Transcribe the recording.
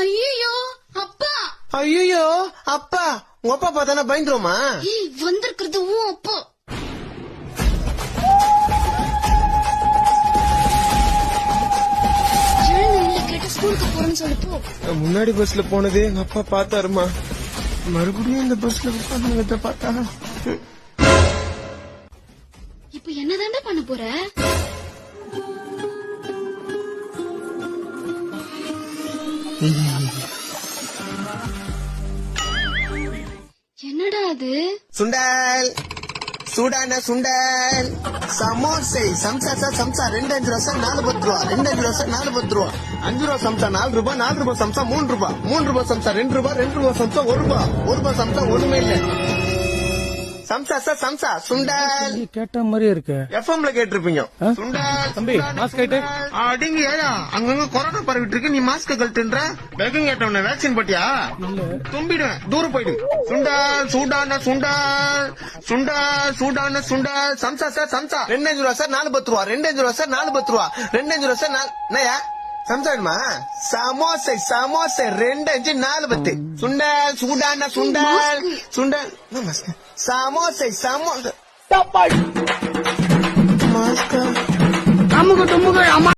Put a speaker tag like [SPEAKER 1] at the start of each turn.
[SPEAKER 1] ஐயோ அப்பா.
[SPEAKER 2] ஐயோ அப்பா, உங்க அப்பா பார்த்தானே பயந்துருமா?
[SPEAKER 1] வந்திருக்கிறது உன் அப்பா. ஸ்கூலுக்கு போறேன்னு சொல்லிப்போ.
[SPEAKER 2] முன்னாடி பஸ்ல போனதே எங்க அப்பா பார்த்தாருமா. மறுபடியும் இந்த பஸ்ல உட்கார்ந்து பார்த்தா
[SPEAKER 1] இப்ப என்னதாண்டா பண்ண போற? என்னடா அது?
[SPEAKER 2] சுண்டல், சூடான சுண்டல், சமோசை, சம்சா சம்சா 2 5 ரூபா 4 10 ரூபா, 2 5 ரூபா 4 10 ரூபா, 5 ரூபா சம்சா 4 ரூபா, 4 ரூபா சம்சா 3 ரூபா, 3 ரூபா சம்சா 2 ரூபா, 2 ரூபா சம்சா 1 ரூபா, 1 ரூபா சம்சா ஒண்ணுமே இல்ல. சம்சா சம்சா சுண்டல்
[SPEAKER 3] கேட்ட மாதிரி இருக்கு.
[SPEAKER 2] எஃப்எம்ல கேட்டிருப்பீங்க. சுண்டல்
[SPEAKER 3] தம்பி மாஸ்க் ஆயிட்டு
[SPEAKER 2] அடிங்க. ஏயா அங்கங்க கொரோனா பரவிட்டு இருக்கு, நீ மாஸ்க் கழட்டுன்ற. வேகம் கேட்டவன வேக்சின் போட்டியா? தும்பிடுவேன், தூரம் போயிடு. சுண்டல், சூடான சுண்டல், சுண்டல், சூடான சுண்டல், சம்சா சார் சம்சா 2 5 ரூபா சார் 4 10 ரூபா, 2 5 ரூபா சார் 4 10 ரூபா, 2 5 ரூபா சார் என்னையா சம்சா வேணுமா? சமோசை சமோசை 2 5 4 10. சுண்டல், சூடான சுண்டல், சுண்டல் சமோசை சமோசை மாஸ்க்.